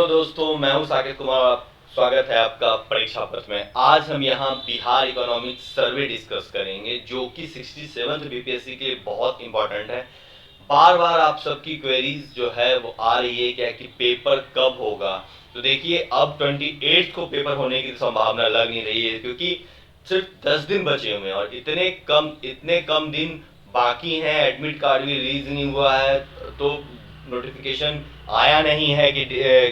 Hello दोस्तों, मैं हूं साकेत कुमार। स्वागत है आपका परीक्षा पत्र में। आज हम यहां बिहार इकोनॉमिक सर्वे डिस्कस करेंगे जो कि 67th बीपीएससी के लिए बहुत इंपॉर्टेंट है। बार बार आप सबकी क्वेरीज जो है वो आ रही है क्या कि पेपर कब होगा। तो देखिए, अब 28 को पेपर होने की संभावना लग नहीं रही है क्योंकि सिर्फ 10 दिन बचे हुए हैं और इतने कम दिन बाकी हैं। एडमिट कार्ड भी रिलीज नहीं हुआ है, तो नोटिफिकेशन आया नहीं है कि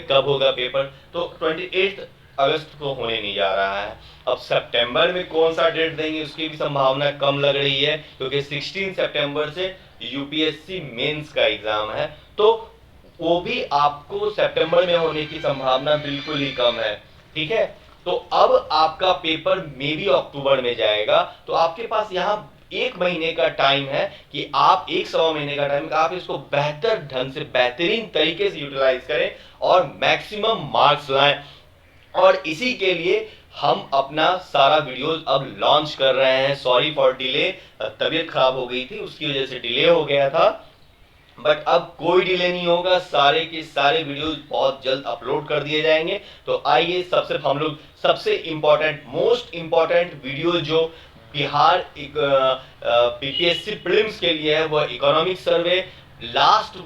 कब होगा पेपर। तो 28 अगस्त को होने नहीं जा रहा है। अब सितंबर में कौन सा डेट देंगे उसकी भी संभावना कम लग रही है क्योंकि 16 सितंबर से यूपीएससी मेंस का एग्जाम है, तो वो भी आपको सितंबर में होने की संभावना बिल्कुल ही कम है। ठीक है, तो अब आपका पेपर मे भी अक्टूबर में जाएगा। तो आपके पास यहाँ 1 महीने का टाइम है कि आप 1 सवा महीने का टाइम आप इसको बेहतर ढंग से बेहतरीन तरीके से यूटिलाइज करें और मैक्सिमम मार्क्स लाएं। और इसी के लिए हम अपना सारा वीडियोस अब लॉन्च कर रहे हैं। सॉरी फॉर डिले, तबीयत खराब हो गई थी उसकी वजह से डिले हो गया था, बट अब कोई डिले नहीं होगा। सारे के सारे वीडियोस बहुत जल्द अपलोड कर दिए जाएंगे। तो आइए हम लोग सबसे इंपॉर्टेंट मोस्ट इंपॉर्टेंट वीडियो जो बिहार बीपीएससी प्रीलिम्स के लिए है वह इकोनॉमिक सर्वे। लास्ट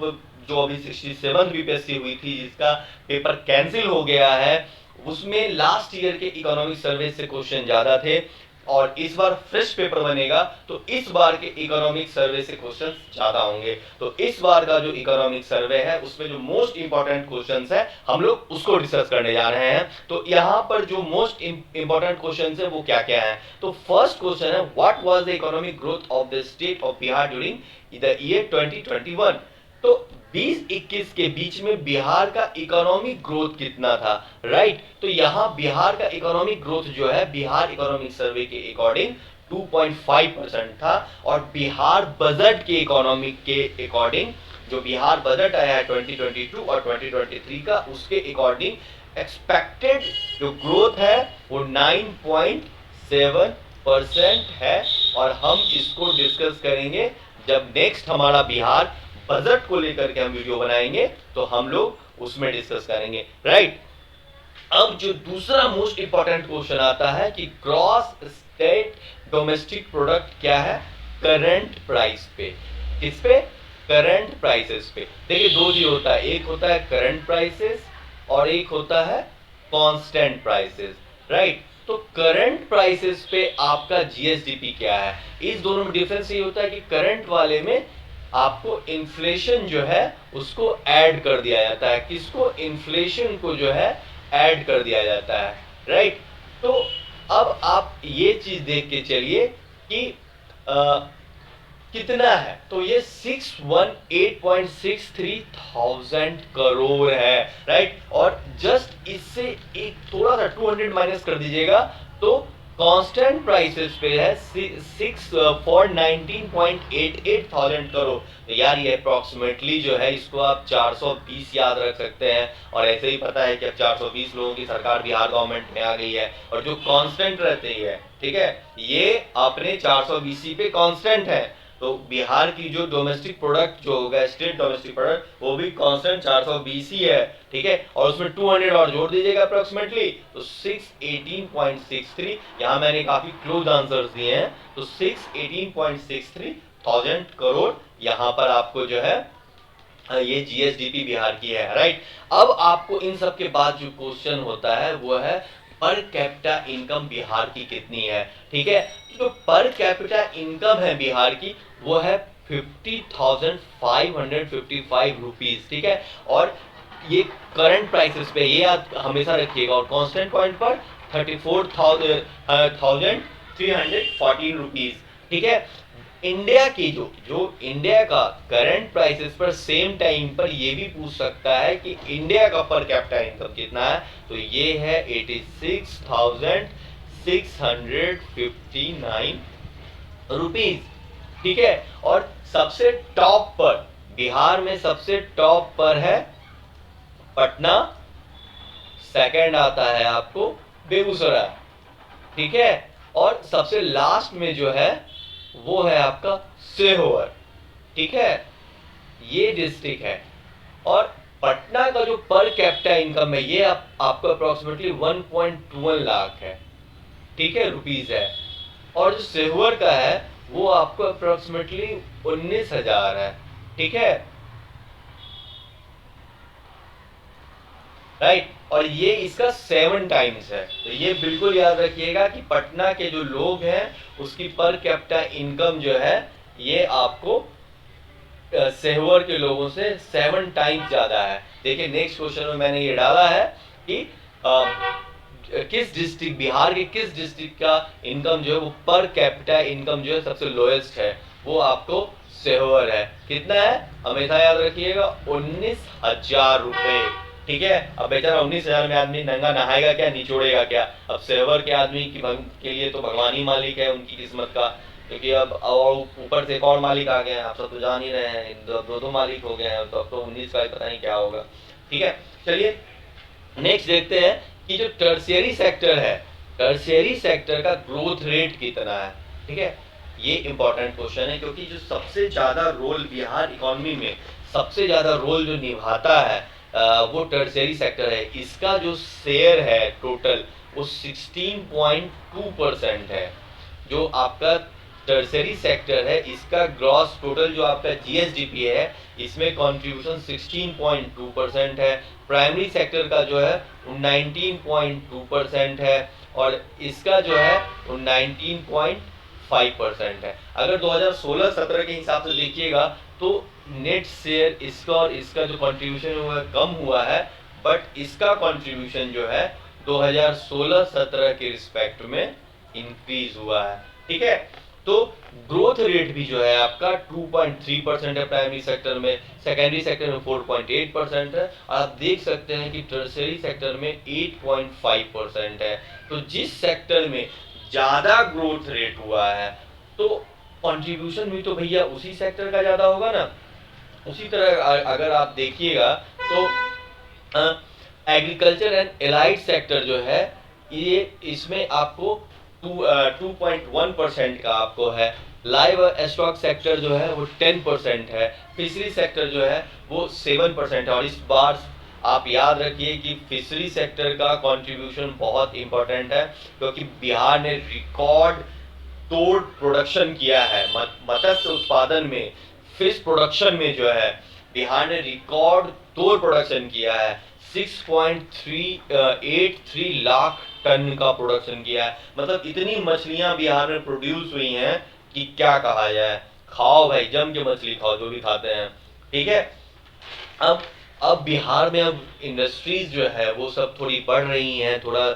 जो अभी 67 बीपीएससी हुई थी जिसका पेपर कैंसिल हो गया है, उसमें लास्ट ईयर के इकोनॉमिक सर्वे से क्वेश्चन ज्यादा थे और इस बार फ्रेश पेपर बनेगा तो इस बार के इकोनॉमिक सर्वे से क्वेश्चन ज्यादा होंगे। तो इस बार का जो इकोनॉमिक सर्वे है उसमें जो मोस्ट इंपॉर्टेंट क्वेश्चंस है हम लोग उसको डिस्कस करने जा रहे हैं। तो यहाँ पर जो मोस्ट इंपॉर्टेंट क्वेश्चंस है वो क्या क्या है। तो फर्स्ट क्वेश्चन है, what was the economic growth of the state of Bihar during the year 2021। तो 20-21 के बीच में बिहार का इकोनॉमिक ग्रोथ कितना था, राइट। तो यहां बिहार का इकोनॉमिक ग्रोथ जो है बिहार इकोनॉमिक सर्वे के अकॉर्डिंग 2.5% था और बिहार बजट के इकोनॉमिक के अकॉर्डिंग जो बिहार बजट आया है 2022 और 2023 का उसके अकॉर्डिंग एक्सपेक्टेड जो ग्रोथ है वो 9.7% है। और हम इसको डिस्कस करेंगे जब नेक्स्ट हमारा बिहार बजट को लेकर के हम वीडियो बनाएंगे तो हम लोग उसमें डिस्कस करेंगे, राइट। अब जो दूसरा मोस्ट इंपॉर्टेंट क्वेश्चन आता है कि ग्रॉस स्टेट डोमेस्टिक प्रोडक्ट क्या है करंट प्राइस पे। किस पे? करंट प्राइसेस पे। देखिए, दो चीज होता है, एक होता है करंट प्राइसेस और एक होता है कांस्टेंट प्राइसेस, राइट। तो करंट प्राइसेस पे आपका जीएसडीपी क्या है, इस दोनों में डिफरेंस ये होता है कि करंट वाले में आपको इन्फ्लेशन जो है उसको ऐड कर दिया जाता है। किसको? इन्फ्लेशन को जो है ऐड कर दिया जाता है, राइट। तो अब आप ये चीज देख के चलिए कि कितना है। तो ये 618.63 थाउजेंड करोड़ है, राइट। और जस्ट इससे एक थोड़ा सा 200 माइनस कर दीजिएगा तो कांस्टेंट प्राइसेस पे है 419.88 थाउजेंड करोड़। तो यार ये अप्रोक्सीमेटली जो है इसको आप 420 याद रख सकते हैं। और ऐसे ही पता है कि अब 420 लोगों की सरकार बिहार गवर्नमेंट में आ गई है और जो कांस्टेंट रहती है, ठीक है, ये अपने 420 पे कांस्टेंट है। तो बिहार की जो डोमेस्टिक प्रोडक्ट जो होगा स्टेट डोमेस्टिक प्रोडक्ट वो भी कांस्टेंट 420 ही है, ठीक है। और उसमें 200 और जोड़ दीजिएगा अप्रोक्सीमेटली तो 618.63। यहाँ मैंने काफी क्लोज आंसर्स दिए हैं। तो 618.63 थाउजेंड करोड़ यहाँ पर आपको जो है ये जीएसडीपी बिहार की है, राइट। अब आपको इन सब के बाद जो क्वेश्चन होता है वो है पर कैपिटा इनकम बिहार की कितनी है, ठीक है। जो पर कैपिटा इनकम है बिहार की वो है 50,555 रुपीज, ठीक है। और ये करंट प्राइसेस पे ये आप हमेशा रखिएगा और कांस्टेंट पॉइंट पर 34,314 रुपीज, ठीक है। इंडिया की जो इंडिया का करंट प्राइसेस पर सेम टाइम पर ये भी पूछ सकता है कि इंडिया का पर कैपिटा इनकम कितना है। तो ये है 86,659 रुपीज, ठीक है। और सबसे टॉप पर बिहार में सबसे टॉप पर है पटना, सेकंड आता है आपको बेगूसराय, ठीक है। और सबसे लास्ट में जो है वो है आपका सीहोर, ठीक है, ये डिस्ट्रिक्ट है। और पटना का जो पर कैपिटा इनकम है ये आपको अप्रोक्सीमेटली 1.21 लाख है, ठीक है, रुपीज है। और जो सेहुअर का है वो आपको अप्रोक्सीमेटली 19,000 है, ठीक है, राइट। और ये इसका 7 टाइम्स है। तो ये बिल्कुल याद रखिएगा कि पटना के जो लोग हैं उसकी पर कैपिटा इनकम जो है ये आपको सेहुअर के लोगों से 7 टाइम्स ज्यादा है। देखिए नेक्स्ट क्वेश्चन में मैंने ये डाला है कि किस डिस्ट्रिक्ट, बिहार के किस डिस्ट्रिक्ट का इनकम जो है वो पर कैपिटा इनकम जो है सबसे लोएस्ट है, वो आपको सेहुअर है। कितना है हमेशा याद रखिएगा, 19,000 रुपए, ठीक है। अब बेचारा 19,000 में आदमी नंगा नहाएगा क्या, निचोड़ेगा क्या। अब सेहुअर के आदमी के लिए तो भगवान ही मालिक है उनकी किस्मत का, क्योंकि अब और ऊपर से एक और मालिक आ गए हैं, आप सब तो जान ही रहे हैं, दो मालिक हो गए हैं, तो अब तो 19 का पता नहीं क्या होगा, ठीक है। चलिए नेक्स्ट देखते हैं कि जो टर्शियरी सेक्टर है, टर्शियरी सेक्टर का ग्रोथ रेट कितना है, ठीक है। ये इंपॉर्टेंट क्वेश्चन है क्योंकि जो सबसे ज्यादा रोल बिहार इकोनॉमी में सबसे ज्यादा रोल जो निभाता है वो टर्शियरी सेक्टर है। इसका जो शेयर है टोटल वो 16.2% है। जो आपका टर्शियरी सेक्टर है इसका ग्रॉस टोटल जो आपका जीएसडीपी है इसमें कंट्रीब्यूशन 16.2% है। प्राइमरी सेक्टर का जो है 19.2% है और इसका जो है 19.5% है। अगर 2016-17 के हिसाब से देखिएगा तो नेट शेयर इसका और इसका जो कंट्रीब्यूशन हुआ है कम हुआ है, बट इसका कंट्रीब्यूशन जो है 2016-17 के रिस्पेक्ट में इंक्रीज हुआ है, ठीक है। तो ग्रोथ रेट भी जो है आपका 2.3% है प्राइमरी सेक्टर में, सेकेंडरी सेक्टर में 4.8% है, और आप देख सकते हैं कि टर्शियरी सेक्टर में 8.5% है। तो जिस सेक्टर में ज्यादा ग्रोथ रेट हुआ है तो कंट्रीब्यूशन भी तो भैया उसी सेक्टर का ज्यादा होगा ना। उसी तरह अगर आप देखिएगा तो एग्रीकल्चर एंड एलाइड सेक्टर जो है ये इसमें आपको 2.1% का आपको है। लाइव स्टॉक सेक्टर जो है वो 10% है। फिशरी सेक्टर जो है वो 7% है। और इस बार आप याद रखिए कि फिशरी सेक्टर का कंट्रीब्यूशन बहुत इंपॉर्टेंट है क्योंकि बिहार ने रिकॉर्ड तोड़ प्रोडक्शन किया है मत्स्य उत्पादन में, फिश प्रोडक्शन में जो है बिहार ने रिकॉर्ड तोड़ प्रोडक्शन किया है। 6.383 लाख टन का प्रोडक्शन किया है। मतलब इतनी मछलियां बिहार में प्रोड्यूस हुई हैं कि क्या कहा जाए। खाओ भाई, जम के मछली खाओ जो भी खाते हैं, ठीक है। अब बिहार में अब इंडस्ट्रीज जो है वो सब थोड़ी बढ़ रही हैं थोड़ा,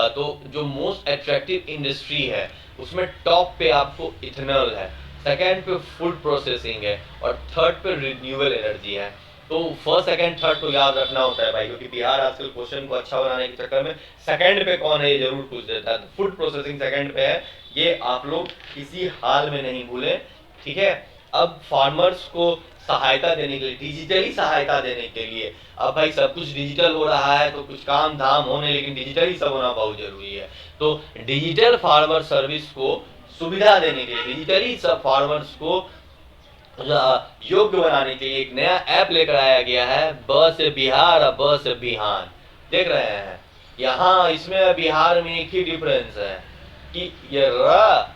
तो जो मोस्ट अट्रैक्टिव इंडस्ट्री है उसमें टॉप पे आपको इथेनॉल है, सेकंड पे फूड प्रोसेसिंग है और थर्ड पे रिन्यूएबल एनर्जी है। तो फर्स्ट सेकंड थर्ड तो याद रखना होता है भाई, क्योंकि बिहार आजकल क्वेश्चन को अच्छा बनाने के चक्कर में सेकंड पे कौन है ये जरूर पूछ देता है। तो फूड प्रोसेसिंग सेकंड पे है, ये आप लोग किसी हाल में नहीं भूलें, ठीक है। अब फार्मर्स को सहायता देने के लिए, डिजिटली सहायता देने के लिए, अब भाई सब कुछ डिजिटल हो रहा है तो कुछ काम धाम होने, लेकिन डिजिटली सब होना बहुत जरूरी है। तो डिजिटल फार्मर सर्विस को सुविधा देने के लिए, डिजिटली सब फार्मर्स को योग्य बनाने के लिए एक नया ऐप लेकर आया गया है, ब से बिहार और ब से बिहान। देख रहे हैं यहाँ, इसमें बिहार में एक ही डिफरेंस है कि ये र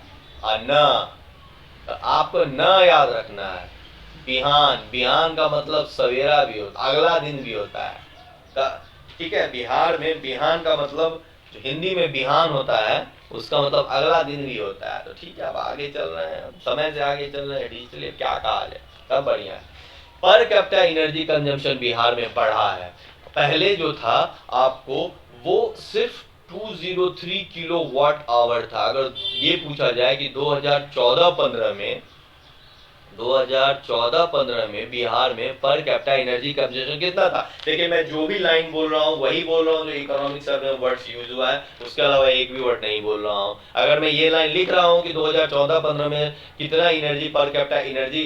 और न, आपको न याद रखना है। बिहान, बिहान का मतलब सवेरा भी होता, अगला दिन भी होता है, ठीक है। बिहार में बिहान का मतलब जो हिंदी में बिहान होता है उसका मतलब अगला दिन भी होता है। तो ठीक है, अब आगे चल रहे हैं, समय से आगे चल रहे हैं, डिजिटली क्या कहा जाए, सब बढ़िया है। Per capita energy consumption Bihar में बढ़ा है। पहले जो था आपको वो सिर्फ 203 किलोवाट आवर था। अगर ये पूछा जाए कि 2014-15 में बिहार में पर कैपिटा एनर्जी कंजम्पशन कितना था, देखिए मैं जो भी लाइन बोल रहा हूँ वही बोल रहा हूँ जो इकोनॉमिक सर्वे में वर्ड्स यूज हुआ है, उसके अलावा एक भी वर्ड नहीं बोल रहा हूँ। अगर मैं ये लाइन लिख रहा हूँ कि 2014-15 में कितना energy per capita energy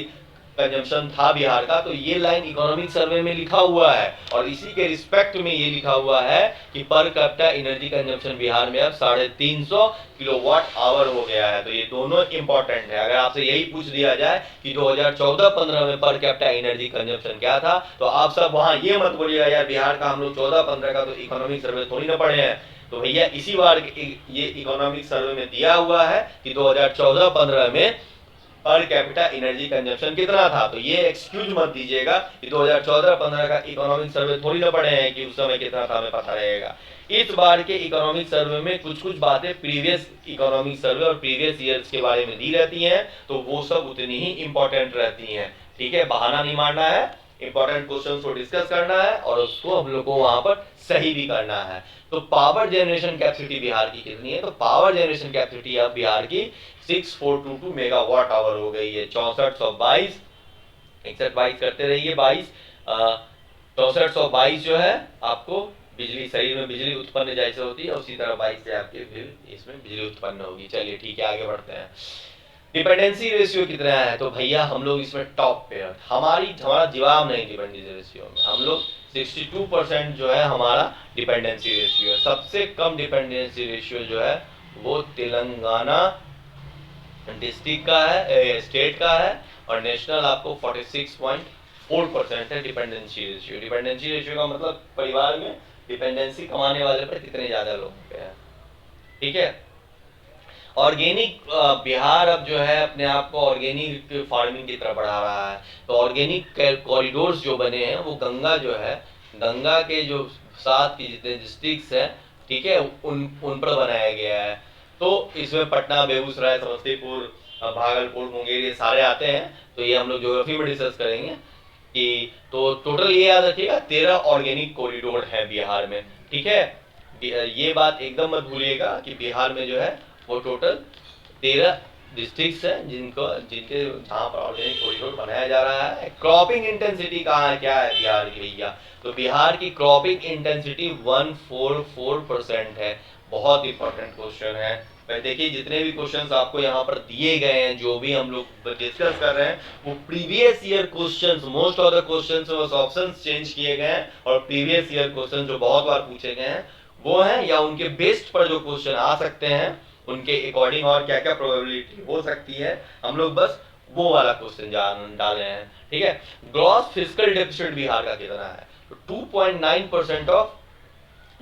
consumption था बिहार का, तो ये लाइन इकोनॉमिक सर्वे में लिखा हुआ है और इसी के रिस्पेक्ट में ये लिखा हुआ है कि per capita energy consumption Bihar में अब 350 किलोवाट आवर हो गया है। तो ये दोनों इंपॉर्टेंट है। अगर आपसे यही पूछ दिया जाए कि 2014-15 में पर कैपिटा एनर्जी कंजम्पशन क्या था, तो आप सब वहां ये मत बोलिएगा यार बिहार का हम लोग 14-15 का तो इकोनॉमिक सर्वे थोड़ी ना पढ़े हैं। तो भैया इसी बार ये इकोनॉमिक सर्वे में दिया हुआ है कि 2014-15 में पर कैपिटा एनर्जी कंजम्पशन कितना था। तो ये एक्सक्यूज मत दीजिएगा कि 2014-15 का इकोनॉमिक सर्वे थोड़ी ना पढ़े हैं कि उस समय कितना था हमें पता रहेगा। इस बार के इकोनॉमिक सर्वे में कुछ कुछ बातें प्रीवियस इकोनॉमिक सर्वे और प्रीवियस ईयर्स के बारे में दी रहती हैं, तो वो सब उतनी ही इंपॉर्टेंट रहती हैं। ठीक है, बहाना नहीं मारना है, इंपॉर्टेंट क्वेश्चन को डिस्कस करना है और उसको हम लोग को वहां पर सही भी करना है। तो पावर जनरेशन कैपेसिटी बिहार की कितनी है? तो पावर जनरेशन कैपेसिटी अब बिहार की 6422 मेगावाट आवर हो गई है। 6422 6122 करते रहिए, 22 6422 जो है आपको बिजली, शरीर में बिजली उत्पन्न जैसे होती है उसी तरह 22 से आपके फिर इसमें बिजली उत्पन्न होगी। चलिए ठीक है, आगे बढ़ते हैं। डिपेंडेंसी रेशियो कितना है? तो भैया हम लोग इसमें टॉप पे हैं। हमारा जवाब नहीं डिपेंडेंसी रेशियो में, हम लोग 62% जो है हमारा डिपेंडेंसी रेशियो है। सबसे कम डिपेंडेंसी रेशियो जो है वो तेलंगाना डिस्ट्रिक्ट का है, स्टेट का है, और नेशनल आपको 46.4% है डिपेंडेंसी रेशियो। डिपेंडेंसी रेशियो का मतलब परिवार में डिपेंडेंसी कमाने वाले पर कितने ज्यादा लोग हैं। ठीक है, ऑर्गेनिक बिहार अब जो है अपने आप को ऑर्गेनिक फार्मिंग की तरफ बढ़ा रहा है। तो ऑर्गेनिक कॉरिडोर्स जो बने हैं वो गंगा जो है, गंगा के जो साथ की जितने डिस्ट्रिक्ट्स हैं, ठीक है, उन पर बनाया गया है। तो इसमें पटना, बेगूसराय, समस्तीपुर, भागलपुर, मुंगेर ये सारे आते हैं। तो ये हम लोग ज्योग्राफी में डिस्कस करेंगे कि तो टोटल ये याद रखिएगा 13 ऑर्गेनिक कॉरिडोर है बिहार में। ठीक है, ये बात एकदम मत भूलिएगा कि बिहार में जो है वो टोटल 13 डिस्ट्रिक्ट्स हैं जिनके जहाँ पर ऑर्गेनिक कॉरिडोर बनाया जा रहा है। क्रॉपिंग इंटेंसिटी कहाँ है, क्या है बिहार की भैया? तो बिहार की क्रॉपिंग इंटेंसिटी 144% है। बहुत इंपॉर्टेंट क्वेश्चन है। देखिए जितने भी क्वेश्चंस आपको यहाँ पर दिए गए हैं, जो भी हम लोग डिस्कस कर रहे हैं, वो previous year questions, most of the questions में ऑप्शंस चेंज किए गए हैं और प्रीवियस ईयर क्वेश्चन जो बहुत बार पूछे गए हैं वो हैं, या उनके बेस्ड पर जो क्वेश्चन आ सकते हैं उनके अकॉर्डिंग और क्या क्या प्रोबेबिलिटी हो सकती है, हम लोग बस वो वाला क्वेश्चन डाले हैं। ठीक है, ग्रॉस फिस्कल डेफिसिट बिहार का कितना है? तो 2.9% ऑफ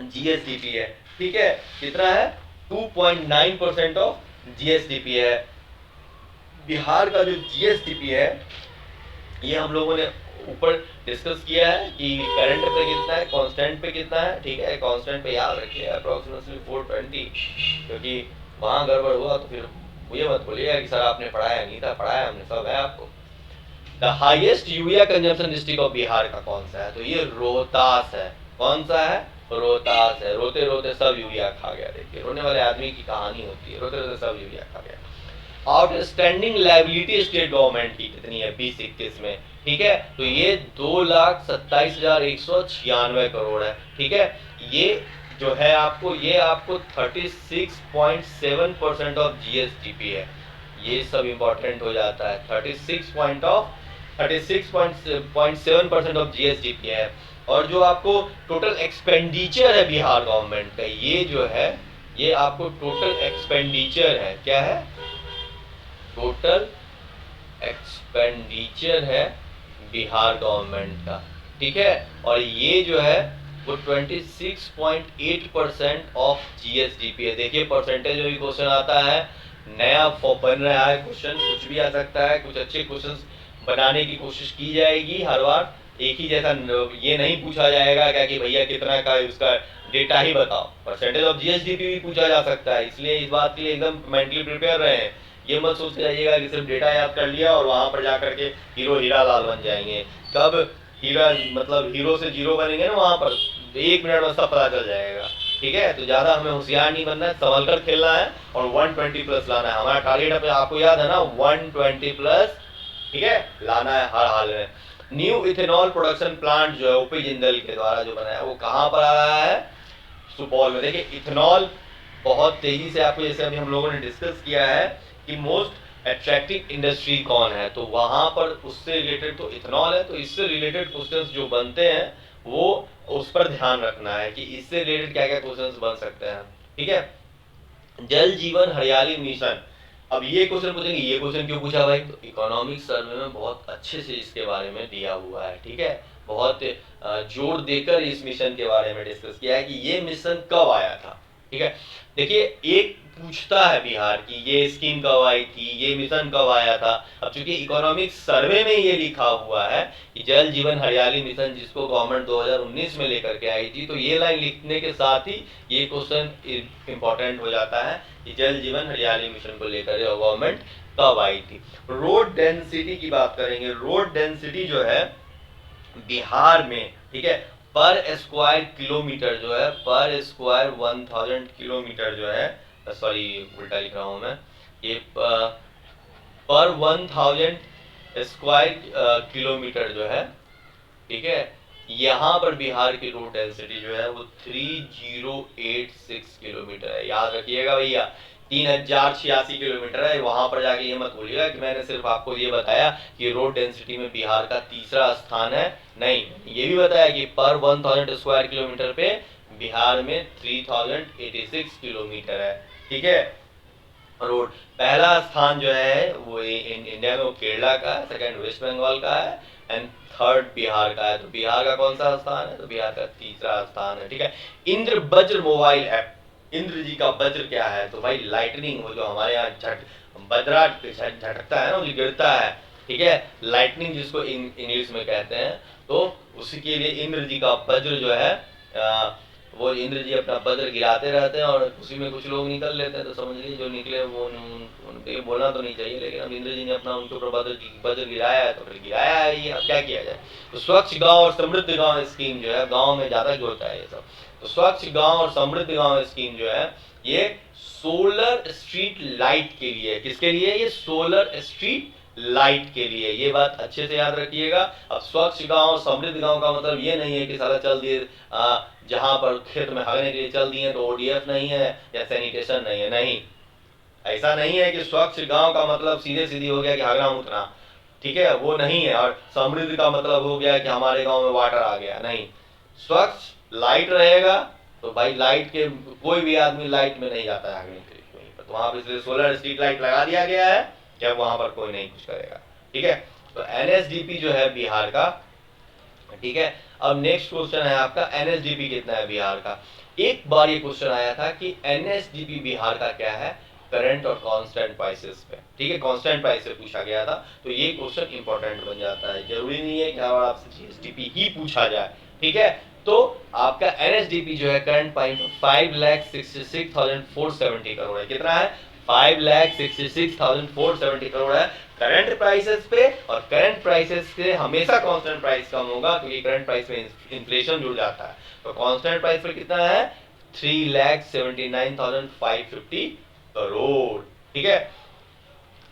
जीएसडीपी है। ठीक है, कितना है? 2.9% ऑफ जीएसडीपी है। बिहार का जो जीएसडीपी है ये हम लोगों ने ऊपर डिस्कस किया है कि करंट पे कितना है, कांस्टेंट पे कितना है। ठीक है, कांस्टेंट पे याद रखिए अप्रोक्सीमेटली 420, क्योंकि वहां गड़बड़ हुआ तो फिर मुझे मत बोलिएगा कि सर आपने पढ़ाया नहीं था। पढ़ाया हमने, सब है आपको। The highest urea consumption district of Bihar का कौन सा है? तो ये रोहतास है। कौन सा है? रोहतास है। रोते रोते सब यूरिया खा गया। देखिए रोने वाले आदमी की कहानी होती है, रोते रोते सब यूरिया खा गया। आउटस्टैंडिंग लायबिलिटी स्टेट गवर्नमेंट की कितनी है 2021 में? ठीक है, तो ये 2,27,196 करोड़ है। ठीक है, ये जो है आपको, ये आपको 36.7% ऑफ जीएसडीपी है। ये सब इंपॉर्टेंट हो जाता है। 36.7% ऑफ जीएसडीपी है। और जो आपको टोटल एक्सपेंडिचर है बिहार गवर्नमेंट का, ये जो है ये आपको टोटल एक्सपेंडिचर है। क्या है? टोटल एक्सपेंडिचर है बिहार गवर्नमेंट का। ठीक है, और ये जो है वो 26.8% ऑफ जीएसडीपी है। देखिए परसेंटेज में भी क्वेश्चन आता है, नया बन रहा है क्वेश्चन, कुछ भी आ सकता है। कुछ अच्छे क्वेश्चंस बनाने की कोशिश की जाएगी। हर बार एक ही जैसा ये नहीं पूछा जाएगा क्या कि भैया कितना का उसका डेटा ही बताओ। परसेंटेज ऑफ जीएसडीपी भी पूछा जा सकता है, इसलिए इस बात के लिए एकदम मेंटली प्रिपेयर रहें। ये मत सोच के जाइएगा कि सिर्फ डेटा याद कर लिया और वहां पर जाकर के हीरो हीरा लाल बन जाएंगे। कब हीरा मतलब हीरो से जीरो बनेंगे ना, वहां पर 1 मिनट में सब पता चल जाएगा। ठीक है, तो ज्यादा हमें होशियार नहीं बनना है, संभल कर खेलना है और 120 प्लस लाना है। हमारा टारगेट आपको याद है ना, 120 प्लस। ठीक है, लाना है हर हाल में। न्यू इथेनॉल प्रोडक्शन प्लांट जो है ओपी जिंदल के द्वारा जो बनाया वो कहाँ पर आ रहा है? सुपौल में। देखिए इथेनॉल बहुत तेजी से आपको, जैसे अभी हम लोगों ने डिस्कस किया है कि मोस्ट एट्रैक्टिव इंडस्ट्री कौन है, तो वहां पर उससे रिलेटेड तो इथेनॉल है, तो इससे रिलेटेड क्वेश्चंस जो बनते हैं वो उस पर ध्यान रखना है कि इससे रिलेटेड क्या क्या क्वेश्चंस बन सकते हैं। ठीक है, जल जीवन हरियाली मिशन। अब ये क्वेश्चन पूछेंगे, ये क्वेश्चन क्यों पूछा भाई, तो इकोनॉमिक सर्वे में बहुत अच्छे से इसके बारे में दिया हुआ है। ठीक है, बहुत जोर देकर इस मिशन के बारे में डिस्कस किया है कि ये मिशन कब आया था। ठीक है, देखिए एक पूछता है बिहार की ये स्कीम कब आई थी, ये मिशन कब आया था। अब चूंकि इकोनॉमिक सर्वे में ये लिखा हुआ है कि जल जीवन हरियाली मिशन जिसको गवर्नमेंट 2019 में लेकर के आई थी, तो ये लाइन लिखने के साथ ही ये क्वेश्चन इंपॉर्टेंट हो जाता है कि जल जीवन हरियाली मिशन को लेकर गवर्नमेंट कब आई थी। रोड डेंसिटी की बात करेंगे। रोड डेंसिटी जो है बिहार में, ठीक है, पर स्क्वायर किलोमीटर जो है, पर स्क्वायर 1000 किलोमीटर जो है, सॉरी उल्टा लिख रहा हूं मैं, ये पर 1000 स्क्वायर किलोमीटर जो है, ठीक है, यहाँ पर बिहार की रोड डेंसिटी जो है वो 3086 किलोमीटर है। याद रखिएगा भैया, 3086 किलोमीटर है। वहां पर जाके ये मत बोलिएगा कि मैंने सिर्फ आपको ये बताया कि रोड डेंसिटी में बिहार का तीसरा स्थान है, नहीं, ये भी बताया कि पर 1000 स्क्वायर किलोमीटर पे बिहार में 3086 किलोमीटर है। ठीक है, रोड पहला स्थान जो है वो इंडिया में वो केरला का है, सेकंड वेस्ट बंगाल का है एंड थर्ड बिहार का है। तो बिहार का कौन सा स्थान है, तो बिहार का तीसरा स्थान है। ठीक है, इंद्र वज्र मोबाइल ऐप। इंद्र जी का वज्र क्या है, तो भाई लाइटनिंग, वो जो हमारे यहाँ बजरा झटकता है ना, वो गिरता है। ठीक है, लाइटनिंग जिसको इंग्लिश में कहते हैं, तो उसी के लिए इंद्र जी का वज्र जो है, वो इंद्र जी अपना वज्र गिराते रहते हैं और उसी में कुछ लोग निकल लेते हैं। तो समझ लीजिए जो निकले वो उनके बोलना तो नहीं चाहिए, लेकिन अब इंद्र जी ने अपना उनके ऊपर वज्र गिराया है, तो फिर गिराया है, ये अब क्या किया जाए। तो स्वच्छ गांव और समृद्ध गांव स्कीम जो है, गांव में ज्यादा जो होता है ये सब, तो स्वच्छ गांव और समृद्ध गांव स्कीम जो है ये सोलर स्ट्रीट लाइट के लिए, किसके लिए, ये सोलर स्ट्रीट लाइट के लिए। ये बात अच्छे से याद रखिएगा। अब स्वच्छ गांव समृद्ध गांव का मतलब ये नहीं है कि सारा चल दिए जहां पर खेत में हगने के लिए चल दिए तो ओडीएफ नहीं है या सैनिटेशन नहीं है, नहीं, ऐसा नहीं है कि स्वच्छ गांव का मतलब सीधे सीधी हो गया कि हगना मुतना, ठीक है, वो नहीं है। और समृद्ध का मतलब हो गया कि हमारे गांव में वाटर आ गया, नहीं, स्वच्छ लाइट रहेगा तो भाई लाइट के कोई भी आदमी लाइट में नहीं जाता है हगने के लिए, तो वहां पर इसलिए सोलर स्ट्रीट लाइट लगा दिया गया है कि अब वहां पर कोई नहीं कुछ करेगा। ठीक है, तो एनएसडीपी जो है बिहार का। ठीक है, अब नेक्स्ट क्वेश्चन है आपका एनएसडीपी कितना है बिहार का। एक बार ये क्वेश्चन आया था कि एनएसडीपी बिहार का क्या है करंट और कांस्टेंट प्राइसेस पे। ठीक है, कांस्टेंट प्राइस से पूछा गया था, तो ये क्वेश्चन इंपॉर्टेंट बन जाता है। जरूरी नहीं है कि आपसे जीएसडीपी ही पूछा जाए। ठीक है, तो आपका एनएसडीपी जो है करंट 5,66,470 करोड़ है। कितना है, 5,66,470 करोड़ है करंट प्राइसेस पे। और करंट प्राइसेस से हमेशा कांस्टेंट प्राइस कम होगा क्योंकि करंट प्राइस में इन्फ्लेशन जुड़ जाता है। तो कांस्टेंट प्राइस पे कितना है, 3,79,550 करोड़। ठीक है,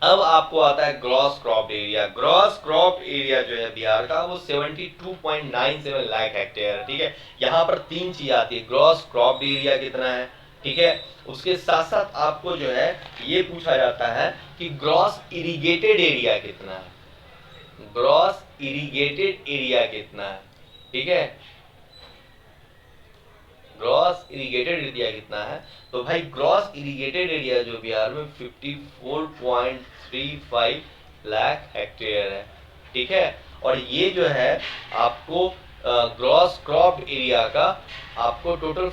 अब आपको आता है gross crop area. Gross crop area जो है बिहार का वो 72.97 लाख हेक्टेयर। ठीक है, यहाँ पर तीन चीज आती है, ग्रॉस क्रॉप एरिया कितना है, ठीक है, उसके साथ साथ आपको जो है ये पूछा जाता है कि ग्रॉस इरिगेटेड एरिया कितना है, ग्रॉस इरिगेटेड एरिया कितना है। ठीक है, ग्रॉस इरिगेटेड एरिया कितना है, तो भाई ग्रॉस इरिगेटेड एरिया जो बिहार में 54.35 लाख हेक्टेयर है। ठीक है, और ये जो है आपको ग्रॉस क्रॉप एरिया का आपको टोटल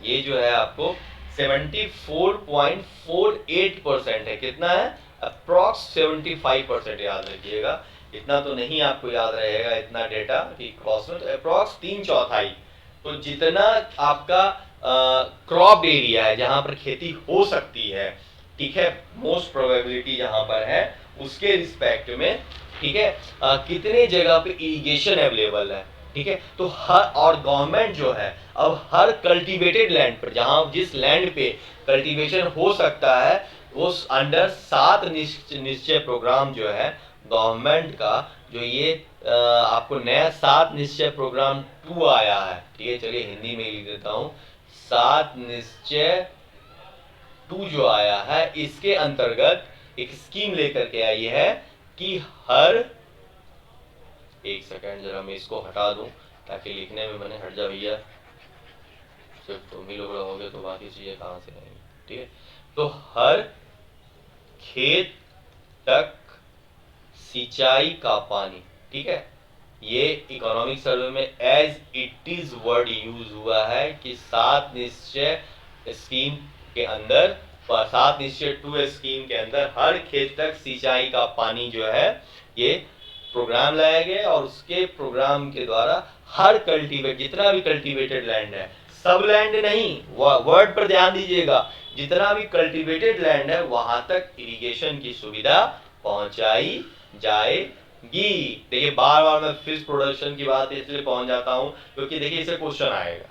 ये जो है आपको 74.48% है। कितना है, अप्रॉक्स 75%, याद रखिएगा, इतना तो नहीं आपको याद रहेगा इतना डेटा, ठीक, क्रॉस में तो अप्रॉक्स 3/4। तो जितना आपका क्रॉप एरिया है जहां पर खेती हो सकती है, ठीक है, मोस्ट प्रोबेबिलिटी जहां पर है उसके रिस्पेक्ट में, ठीक है, कितने जगह पे इरिगेशन अवेलेबल है। ठीक है, तो हर, और गवर्नमेंट जो है अब हर कल्टीवेटेड लैंड पर, जहां जिस लैंड पे कल्टीवेशन हो सकता है, उस अंडर 7 निश्चय प्रोग्राम जो है गवर्नमेंट का, जो ये आपको नया 7 निश्चय प्रोग्राम 2 आया है। ठीक है, चलिए हिंदी में लिख देता हूँ, सात निश्चय 2 जो आया है इसके अंतर्गत एक स्कीम लेकर के आई है कि हर, एक सेकंड जरा मैं इसको हटा दूं ताकि लिखने में मैंने, हट जा भैया, सिर्फ तुम ही लोग रहोगे तो बाकी चीजें कहाँ से आएंगी, ठीक है। तो हर खेत तक सिंचाई का पानी, ठीक है। ये इकोनॉमिक सर्वे में as it is word use हुआ है कि सात निश्चय स्कीम के अंदर, 7 निश्चय 2 स्कीम के अंदर हर खेत तक सिंचाई का पानी जो है ये प्रोग्राम लाया गया, और उसके प्रोग्राम के द्वारा हर कल्टीवेट, जितना भी कल्टीवेटेड लैंड है, सब लैंड नहीं, वर्ड पर ध्यान दीजिएगा, जितना भी कल्टीवेटेड लैंड है वहां तक इरिगेशन की सुविधा पहुंचाई जाएगी। देखिए बार बार मैं फिश प्रोडक्शन की बात इसलिए पहुंच जाता हूं क्योंकि देखिए इसे क्वेश्चन आएगा,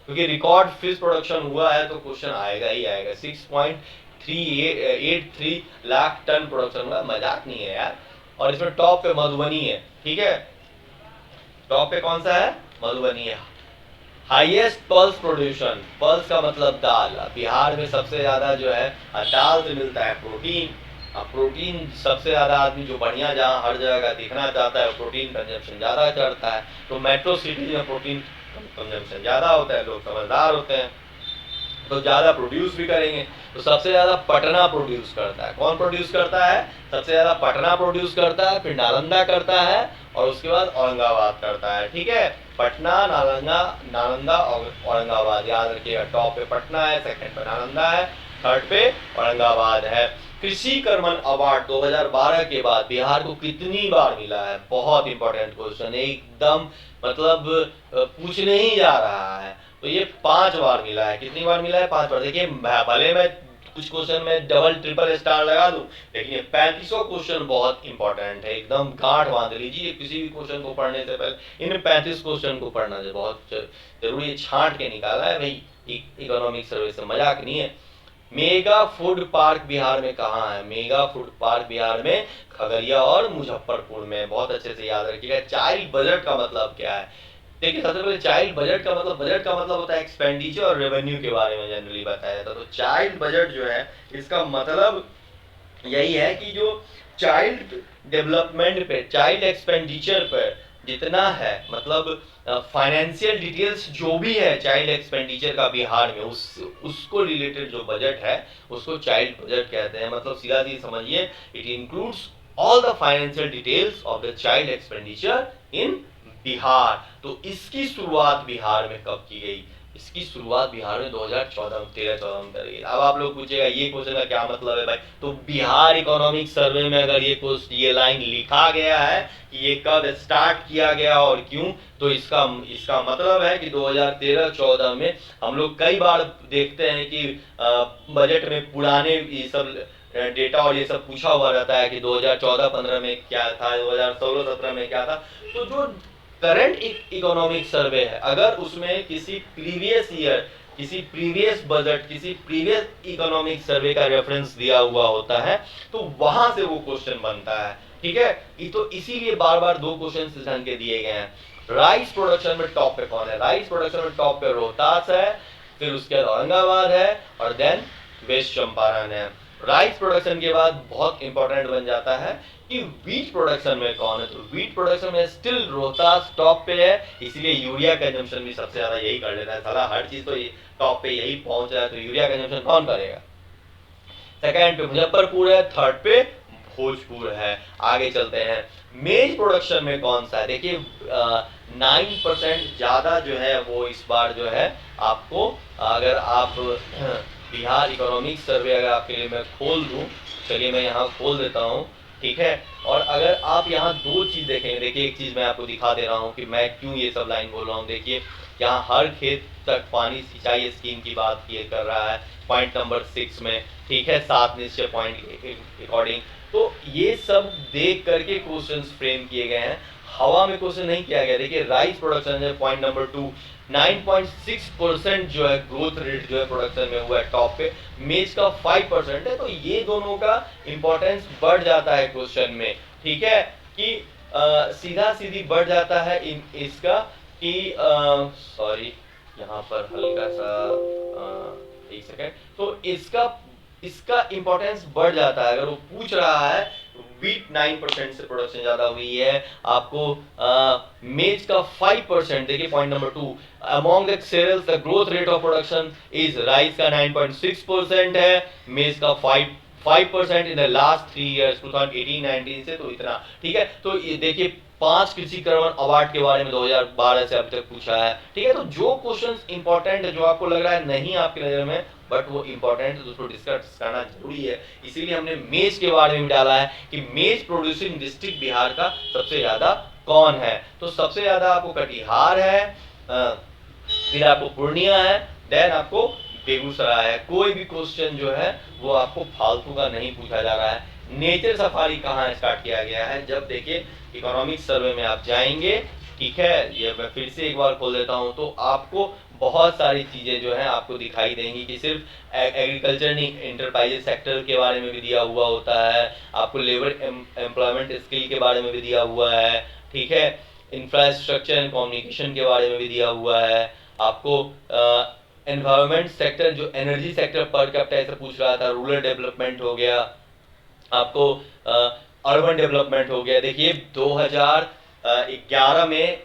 क्योंकि रिकॉर्ड फिश प्रोडक्शन हुआ है तो क्वेश्चन आएगा ही आएगा। 6.383 लाख टन प्रोडक्शन हुआ, मजाक नहीं है यार। और इसमें टॉप पे मधुबनी है, ठीक है, टॉप पे कौन सा है, मधुबनी है। हाईएस्ट पल्स प्रोड्यूशन, पल्स का मतलब दाल, बिहार में सबसे ज्यादा जो है दाल से मिलता है प्रोटीन। प्रोटीन सबसे ज्यादा आदमी जो बढ़िया जहाँ हर जगह का दिखना चाहता है प्रोटीन कंजम्पशन ज्यादा करता है, तो मेट्रो सिटी में प्रोटीन कंजम्पशन ज्यादा होता है, लोग समझदार होते हैं तो ज्यादा प्रोड्यूस भी करेंगे। तो सबसे ज्यादा पटना प्रोड्यूस करता है, कौन प्रोड्यूस करता है, सबसे ज्यादा पटना प्रोड्यूस करता है, फिर नालंदा करता है और उसके बाद औरंगाबाद करता है, ठीक है। पटना, नालंदा और औरंगाबाद, याद रखिएगा, टॉप पे पटना है, सेकंड पे नालंदा है, थर्ड पे औरंगाबाद है। कृषि कर्मण अवार्ड 2012 के बाद बिहार को कितनी बार मिला है, बहुत इंपॉर्टेंट क्वेश्चन, एकदम मतलब पूछने ही जा रहा है। तो ये 5 बार मिला है, कितनी बार मिला है, 5 बार। देखिए भले मैं कुछ क्वेश्चन में डबल ट्रिपल स्टार लगा दूं, लेकिन ये 3500 क्वेश्चन बहुत इंपॉर्टेंट है, एकदम गांठ बांध लीजिए। किसी भी क्वेश्चन को पढ़ने से पहले इन 35 क्वेश्चन को पढ़ना बहुत जरूरी, छांट के निकाला है भाई, इकोनॉमिक सर्वे से मजाक नहीं है। मेगा फूड पार्क बिहार में कहाँ है, मेगा फूड पार्क बिहार में खगड़िया और मुजफ्फरपुर में, बहुत अच्छे से याद रखिएगा। चाइल्ड बजट का मतलब क्या है, देखिए सबसे पहले चाइल्ड बजट का मतलब होता है एक्सपेंडिचर और रेवेन्यू के बारे में जनरली बताया जाता है। तो चाइल्ड बजट जो है इसका मतलब यही है कि जो चाइल्ड डेवलपमेंट पे, चाइल्ड एक्सपेंडिचर पर जितना है, मतलब फाइनेंशियल डिटेल्स जो भी है चाइल्ड एक्सपेंडिचर का बिहार में, उसको रिलेटेड जो बजट है उसको चाइल्ड बजट कहते हैं। मतलब सीधा सी समझिए, it includes all the financial details of the child expenditure in Bihar. तो इसकी शुरुआत बिहार में कब की गई, इसकी शुरुआत बिहार में 2013-14 में करी गई। अब आप लोग पूछेगा ये क्वेश्चन का क्या मतलब है भाई, तो बिहार इकोनॉमिक सर्वे में अगर ये लाइन लिखा गया है कि ये कब स्टार्ट किया गया और क्यों, तो इसका मतलब है कि 2013-14 में हम लोग कई बार देखते हैं कि बजट में पुराने ये सब डेटा और ये सब पूछा हुआ रहता है कि 2014-15 में क्या था, 2016-17 में क्या था। तो जो करंट इकोनॉमिक सर्वे है, अगर उसमें किसी प्रीवियस ईयर, किसी प्रीवियस बजट, किसी प्रीवियस इकोनॉमिक सर्वे का रेफरेंस दिया हुआ होता है तो वहां से वो क्वेश्चन बनता है, ठीक है। तो इसीलिए बार बार 2 क्वेश्चन इस ढंग के दिए गए हैं। राइस प्रोडक्शन में टॉप पे कौन है, राइस प्रोडक्शन में टॉप पे रोहतास है, फिर उसके बाद औरंगाबाद है और देन वेस्ट चंपारण है। राइस प्रोडक्शन के बाद बहुत इंपॉर्टेंट बन जाता है कि वीट प्रोडक्शन में कौन है, तो वीट प्रोडक्शन में स्टिल रोहतास टॉप पे है, इसलिए यूरिया कंजम्पशन भी सबसे ज्यादा यही कर लेता है। साला हर चीज तो टॉप पे यही पहुंच रहा है, तो यूरिया कंजम्पशन कौन करेगा। सेकंड पे मुजफ्फरपुर है, थर्ड पे भोजपुर है। आगे चलते हैं, मेज प्रोडक्शन में कौन सा है, देखिए 9% ज्यादा जो है वो इस बार जो है आपको, अगर आप बिहार इकोनॉमिक सर्वे अगर आपके लिए मैं खोल दूं, चलिए मैं यहाँ खोल देता हूँ, ठीक है। और अगर आप यहाँ 2 चीज देखेंगे, देखिए एक चीज मैं आपको दिखा दे रहा हूँ कि मैं क्यों ये सब लाइन बोल रहा हूँ। देखिए यहाँ हर खेत तक पानी सिंचाई स्कीम की बात कर रहा है पॉइंट नंबर 6 में, ठीक है, 7 निश्चय पॉइंट अकॉर्डिंग। तो ये सब देख करके क्वेश्चंस फ्रेम किए गए हैं, हवा में क्वेश्चन नहीं किया गया। देखिए राइस प्रोडक्शन है पॉइंट नंबर 2, 9.6% जो है ग्रोथ रेट जो है प्रोडक्शन में हुआ है टॉप पे, मेज का 5% है। तो ये दोनों का इंपॉर्टेंस बढ़ जाता है क्वेश्चन में, ठीक है, कि सीधा सीधी बढ़ जाता है इसका कि सॉरी यहाँ पर हल्का सा एक सेकेंड, तो इसका इंपॉर्टेंस बढ़ जाता है। अगर वो पूछ रहा है वीट 9% से प्रोडक्शन ज्यादा हुई है, आपको मेज का 5%, देखिए point number 2, among the cereals the growth rate of production is rice का 9.6% है, मेज का 5% इन द लास्ट 3 इयर्स 2018-19 से, तो इतना ठीक है। तो ये देखिए 5 कृषि कर्मण अवार्ड के बारे में 2012 से अभी तक पूछा है, ठीक है। तो जो क्वेश्चंस इंपॉर्टेंट है, जो आपको लग रहा है नहीं आपकी नजर में बट वो इंपॉर्टेंट है, तो उसको डिस्कस करना जरूरी है, इसीलिए हमने मेज के बारे में डाला है कि मेज प्रोड्यूसिंग डिस्ट्रिक्ट बिहार का सबसे ज्यादा कौन है। तो सबसे ज्यादा आपको कटिहार है, फिर आपको पूर्णिया है, देन आपको बेगूसराय है। कोई भी क्वेश्चन जो है वो आपको फालतू का नहीं पूछा जा रहा है। नेचर सफारी कहाँ स्टार्ट किया गया है, जब देखिए इकोनॉमिक सर्वे में आप जाएंगे, ठीक है, ये मैं फिर से एक बार खोल देता हूँ, तो आपको बहुत सारी चीजें जो है आपको दिखाई देंगी कि सिर्फ एग्रीकल्चर नहीं, इंटरप्राइजेस सेक्टर के बारे में भी दिया हुआ होता है, आपको लेबर एम्प्लॉयमेंट स्किल के बारे में भी दिया हुआ है, ठीक है, इंफ्रास्ट्रक्चर एंड कम्युनिकेशन के बारे में भी दिया हुआ है, आपको एनवायरमेंट सेक्टर जो एनर्जी सेक्टर पर कैपिटा ऐसे पूछ रहा था, रूरल डेवलपमेंट हो गया, आपको अर्बन डेवलपमेंट हो गया। देखिए 2011 में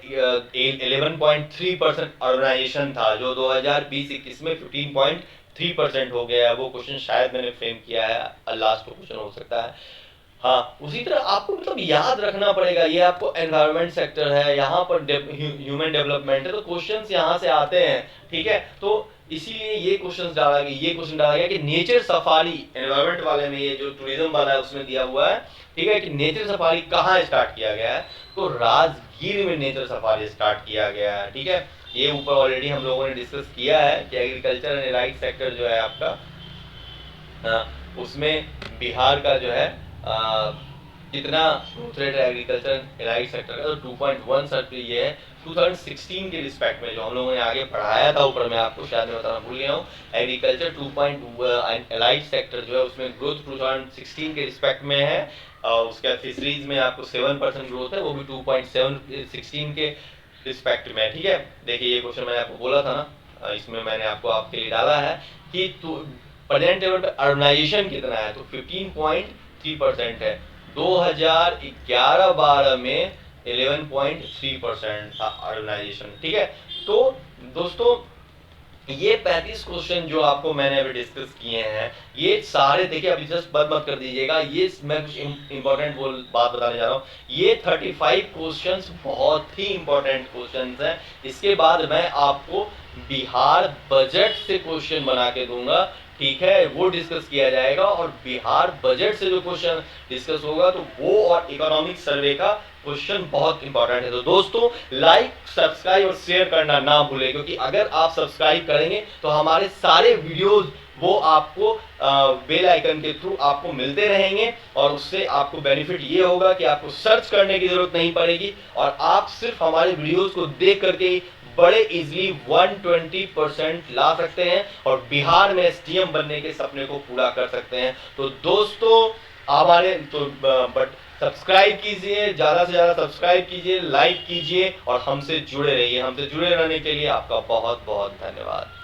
11.3% अर्बनाइजेशन था, जो 2020-21 में 15.3% हो गया है। वो क्वेश्चन शायद मैंने फ्रेम किया है, लास्ट क्वेश्चन हो सकता है। हाँ, उसी तरह आपको मतलब याद रखना पड़ेगा, ये आपको एनवायरमेंट सेक्टर है, यहाँ पर ह्यूमन डेवलपमेंट है, तो क्वेश्चंस यहाँ से आते हैं, ठीक है। तो इसीलिए ये क्वेश्चन डाला गया कि नेचर सफारी, एनवायरमेंट वाले में ये जो टूरिज्म वाला है उसमें दिया हुआ है, ठीक है, कि नेचर सफारी कहाँ स्टार्ट किया गया है, तो राजगीर में नेचर सफारी स्टार्ट किया गया है, ठीक है। ये ऊपर ऑलरेडी हम लोगों ने डिस्कस किया है कि एग्रीकल्चर एंड राइट सेक्टर जो है आपका, उसमें बिहार का जो है कितना ग्रोथ रेट है एग्रीकल्चर राइट सेक्टर का, तो 2.1 सर ये है 2016 के रिस्पेक्ट में, जो हम लोगों ने आगे पढ़ाया था ऊपर में, आपको शायद मैं बताना भूल गया हूँ। एग्रीकल्चर 2.1 एलाइड सेक्टर जो है उसमें ग्रोथ 2016 के रिस्पेक्ट में है, उसके फिशरीज में आपको 7% ग्रोथ है, वो भी 2.716 के रिस्पेक्ट में, ठीक है। देखिए ये क्वेश्चन मैंने आपको बोला था ना, इसमें मैंने आपके लिए डाला है कि प्रेजेंट लेवल पे अर्बनाइजेशन कितना है, तो 15.3% है। 2011-12 में 11.3% था अर्बनाइजेशन, ठीक है। तो दोस्तों ये 35 क्वेश्चन जो आपको मैंने अभी डिस्कस किए हैं, ये सारे देखिए, अभी जस्ट बंद मत कर दीजिएगा, ये मैं कुछ इंपॉर्टेंट बात बताने जा रहा हूँ। ये 35 क्वेश्चंस बहुत ही इंपॉर्टेंट क्वेश्चंस हैं। इसके बाद मैं आपको बिहार बजट से क्वेश्चन बना के दूंगा, ठीक है, वो डिस्कस किया जाएगा, और बिहार बजट से जो क्वेश्चन डिस्कस होगा तो वो और इकोनॉमिक सर्वे का क्वेश्चन बहुत इंपॉर्टेंट है। तो दोस्तों लाइक, सब्सक्राइब और शेयर करना ना भूलें, क्योंकि अगर आप सब्सक्राइब करेंगे तो हमारे सारे वीडियोस वो आपको बेल आइकन के थ्रू आपको मिलते रहेंगे, और उससे आपको बेनिफिट ये होगा कि आपको सर्च करने की जरूरत नहीं पड़ेगी, और आप सिर्फ हमारे वीडियोस को देख करके ही बड़े इजीली 120% ला सकते हैं और बिहार में एसडीएम बनने के सपने को पूरा कर सकते हैं। तो दोस्तों हमारे बट सब्सक्राइब कीजिए, ज्यादा से ज्यादा सब्सक्राइब कीजिए, लाइक कीजिए, और हमसे जुड़े रहिए। हमसे जुड़े रहने के लिए आपका बहुत बहुत धन्यवाद।